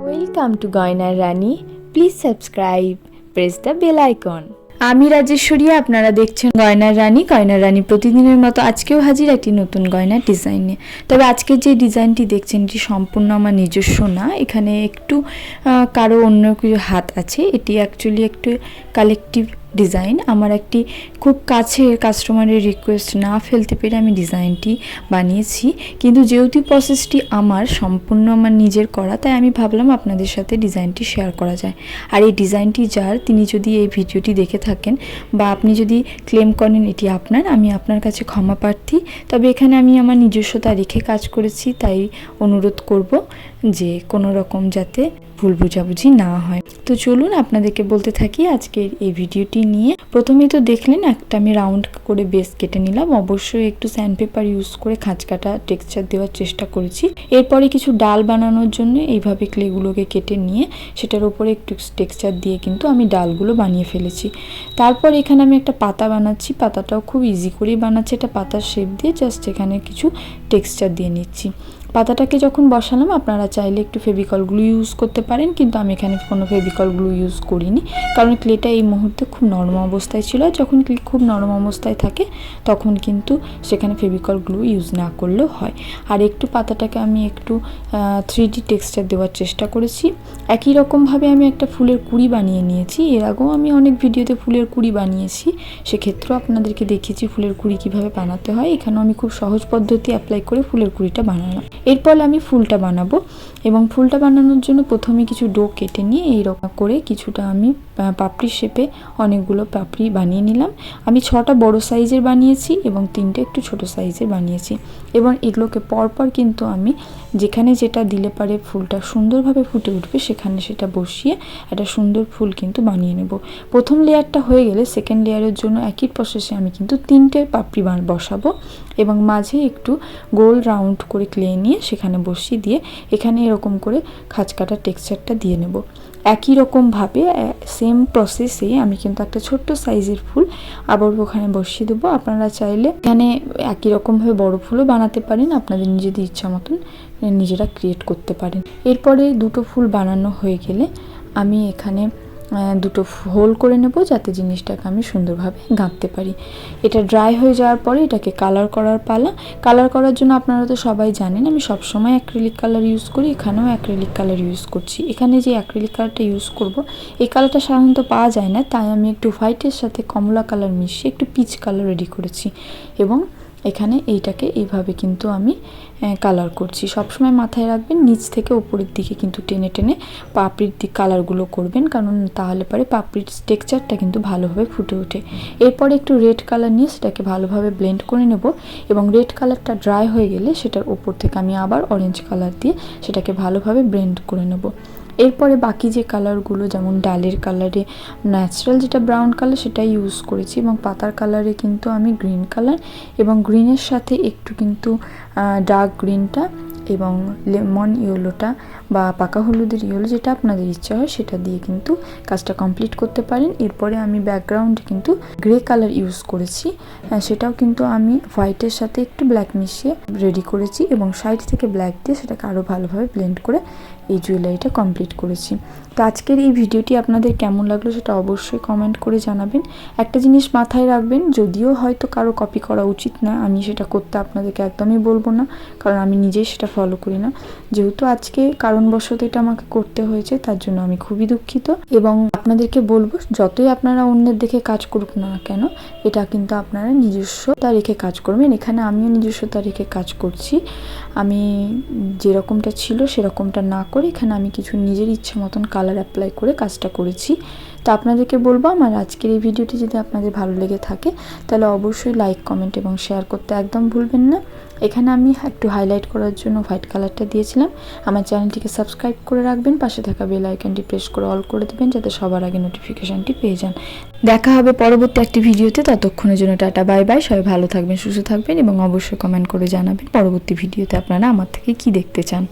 Welcome to গয়নার রানী। Please subscribe, press the bell icon. আমি রাজেশ্বরী, আপনারা দেখছেন গয়নার রানী। গয়নার রানী প্রতিদিনের মতো আজকেও হাজির একটি নতুন গয়নার ডিজাইন নিয়ে। তবে আজকে যে ডিজাইনটি দেখছেন এটি সম্পূর্ণ আমার নিজস্ব না, এখানে একটু কারো অন্য কিছু হাত আছে। এটি অ্যাকচুয়ালি একটু কালেকটিভ ডিজাইন। আমার একটি খুব কাছের কাস্টমারের রিকোয়েস্ট না ফেলতে পেরে আমি ডিজাইনটি বানিয়েছি, কিন্তু যেহেতু প্রসেসটি আমার সম্পূর্ণ আমার নিজের করা, তাই আমি ভাবলাম আপনাদের সাথে ডিজাইনটি শেয়ার করা যায়। আর এই ডিজাইনটি যার, তিনি যদি এই ভিডিওটি দেখে থাকেন বা আপনি যদি ক্লেম করেন এটি আপনার, আমি আপনার কাছে ক্ষমা প্রার্থী। তবে এখানে আমি আমার নিজস্বতা রেখে কাজ করেছি, তাই অনুরোধ করব যে কোনো রকম যাতে ভুল বোঝাবুঝি না হয়। তো চলুন আপনাদেরকে বলতে থাকি আজকের এই ভিডিওটি নিয়ে। প্রথমেই তো দেখলেন একটা আমি রাউন্ড করে বেস কেটে নিলাম। অবশ্যই একটু স্যান্ডপেপার ইউজ করে খাঁজ কাটা টেক্সচার দেওয়ার চেষ্টা করেছি। এরপরে কিছু ডাল বানানোর জন্য এইভাবে ক্লেগুলোকে কেটে নিয়ে সেটার উপরে একটু টেক্সচার দিয়ে কিন্তু আমি ডালগুলো বানিয়ে ফেলেছি। তারপর এখানে আমি একটা পাতা বানাচ্ছি। পাতাটাও খুব ইজি করেই বানাচ্ছি। এটা পাতার শেপ দিয়ে জাস্ট এখানে কিছু টেক্সচার দিয়ে নিচ্ছি। পাতাটাকে যখন বসালাম, আপনারা চাইলে একটু ফেভিকল গ্লু ইউজ করতে পারেন, কিন্তু আমি এখানে কোনো ফেভিকল গ্লু ইউজ করিনি, কারণ ক্লেটা এই মুহূর্তে খুব নরম অবস্থায় ছিল। যখন ক্লে খুব নরম অবস্থায় থাকে তখন কিন্তু সেখানে ফেভিকল গ্লু ইউজ না করলেও হয়। আর একটু পাতাটাকে আমি একটু 3D টেক্সচার দেওয়ার চেষ্টা করেছি। একই রকমভাবে আমি একটা ফুলের কুড়ি বানিয়ে নিয়েছি। এর আগেও আমি অনেক ভিডিওতে ফুলের কুড়ি বানিয়েছি, সেক্ষেত্রেও আপনাদেরকে দেখিয়েছি ফুলের কুড়ি কীভাবে বানাতে হয়। এখানেও আমি খুব সহজ পদ্ধতি অ্যাপ্লাই করে ফুলের কুড়িটা বানালাম। এরপর আমি ফুলটা বানাবো, এবং ফুলটা বানানোর জন্য প্রথমে কিছু ডো কেটে নিয়ে এইরকম করে কিছুটা আমি পাপড়ি শেপে অনেকগুলো পাপড়ি বানিয়ে নিলাম। আমি 6টা বড় সাইজের বানিয়েছি এবং 3টে একটু ছোট সাইজের বানিয়েছি। এবং এগুলোকে পরপর কিন্তু আমি যেখানে যেটা দিলে পারে ফুলটা সুন্দরভাবে ফুটে উঠবে সেখানে সেটা বসিয়ে একটা সুন্দর ফুল কিন্তু বানিয়ে নেব। প্রথম লেয়ারটা হয়ে গেলে সেকেন্ড লেয়ারের জন্য একই প্রসেসে আমি কিন্তু 3টে পাপড়ি বসাবো, এবং মাঝে একটু গোল রাউন্ড করে ক্লে নিয়ে সেখানে বসিয়ে দিয়ে এখানে এরকম করে খাঁজ কাটা টেক্সচারটা দিয়ে নেব। একই রকমভাবে সেম প্রসেসে আমি কিন্তু একটা ছোট্ট সাইজের ফুল আবার ওখানে বসিয়ে দেবো। আপনারা চাইলে এখানে একই রকমভাবে বড় ফুলও বানাতে পারেন, আপনাদের নিজেদের ইচ্ছা মতন নিজেরা ক্রিয়েট করতে পারেন। এরপরে দুটো ফুল বানানো হয়ে গেলে আমি এখানে দুটো হোল করে নেব, যাতে জিনিসটাকে আমি সুন্দরভাবে গাঁথতে পারি। এটা ড্রাই হয়ে যাওয়ার পরে এটাকে কালার করার পালা। কালার করার জন্য আপনারা তো সবাই জানেন আমি সবসময় অ্যাক্রিলিক কালার ইউজ করি। এখানেও অ্যাক্রিলিক কালার ইউজ করছি। এখানে যে অ্যাক্রিলিক কালারটা ইউজ করব, এই কালারটা সাধারণত পাওয়া যায় না, তাই আমি একটু হোয়াইটের সাথে কমলা কালার মিশিয়ে একটু পিচ কালার রেডি করেছি। এবং এখানে এইটাকে এইভাবে কিন্তু আমি কালার করছি। সবসময় মাথায় রাখবেন নিচ থেকে উপরের দিকে কিন্তু টেনে টেনে পাপড়ির দিক কালারগুলো করবেন, কারণ তাহলে পরে পাপড়ির টেক্সচারটা কিন্তু ভালোভাবে ফুটে ওঠে। এরপরে একটু রেড কালার নিয়ে সেটাকে ভালোভাবে ব্লেন্ড করে নেব, এবং রেড কালারটা ড্রাই হয়ে গেলে সেটার উপর থেকে আমি আবার অরেঞ্জ কালার দিয়ে সেটাকে ভালোভাবে ব্লেন্ড করে নেব। এরপরে বাকি যে কালারগুলো, যেমন ডালের কালারে ন্যাচারাল যেটা ব্রাউন কালার সেটা ইউজ করেছি, এবং পাতার কালারে কিন্তু আমি গ্রিন কালার এবং গ্রিনের সাথে একটু কিন্তু ডার্ক গ্রিনটা এবং লেমন ইয়েলোটা বা পাকা হলুদের ইয়েলো, যেটা আপনাদের ইচ্ছা হয় সেটা দিয়ে কিন্তু কাজটা কমপ্লিট করতে পারেন। এরপরে আমি ব্যাকগ্রাউন্ডে কিন্তু গ্রে কালার ইউজ করেছি, সেটাও কিন্তু আমি হোয়াইটের সাথে একটু ব্ল্যাক মিশিয়ে রেডি করেছি, এবং সাইড থেকে ব্ল্যাক দিয়ে সেটাকে আরও ভালোভাবে ব্লেন্ড করে এই জুয়েলারিটা কমপ্লিট করেছি। তো আজকের এই ভিডিওটি আপনাদের কেমন লাগলো সেটা অবশ্যই কমেন্ট করে জানাবেন। একটা জিনিস মাথায় রাখবেন, যদিও হয়তো কারো কপি করা উচিত না, আমি সেটা করতে আপনাদেরকে একদমই বলবো না, কারণ আমি নিজেই সেটা ফলো করি না। যেহেতু আজকে কারণবশত এটা আমাকে করতে হয়েছে, তার জন্য আমি খুবই দুঃখিত। এবং আপনাদেরকে বলবো, যতই আপনারা অন্যের দেখে কাজ করুক না কেন, এটা কিন্তু আপনারা নিজস্বতা রেখে কাজ করবেন। এখানে আমিও নিজস্বতা রেখে কাজ করছি। আমি যেরকমটা ছিল সেরকমটা না করে এখানে আমি কিছু নিজের ইচ্ছা মতন কালার অ্যাপ্লাই করে কাজটা করেছি। তো আপনাদেরকে বলবো, আমার আজকের এই ভিডিওটি যদি আপনাদের ভালো লেগে থাকে তাহলে অবশ্যই লাইক, কমেন্ট এবং শেয়ার করতে একদম ভুলবেন না। এখানে আমি একটু হাইলাইট করার জন্য হোয়াইট কালারটা দিয়েছিলাম। আমার চ্যানেলটিকে সাবস্ক্রাইব করে রাখবেন, পাশে থাকা বেল আইকনটি প্রেস করে অল করে দেবেন, যাতে সবার আগে নোটিফিকেশানটি পেয়ে যান। দেখা হবে পরবর্তী একটি ভিডিওতে। ততক্ষণের জন্য টাটা, বাই বাই। সবাই ভালো থাকবেন, সুস্থ থাকবেন, এবং অবশ্যই কমেন্ট করে জানাবেন পরবর্তী ভিডিওতে আপনারা আমার থেকে কি দেখতে চান।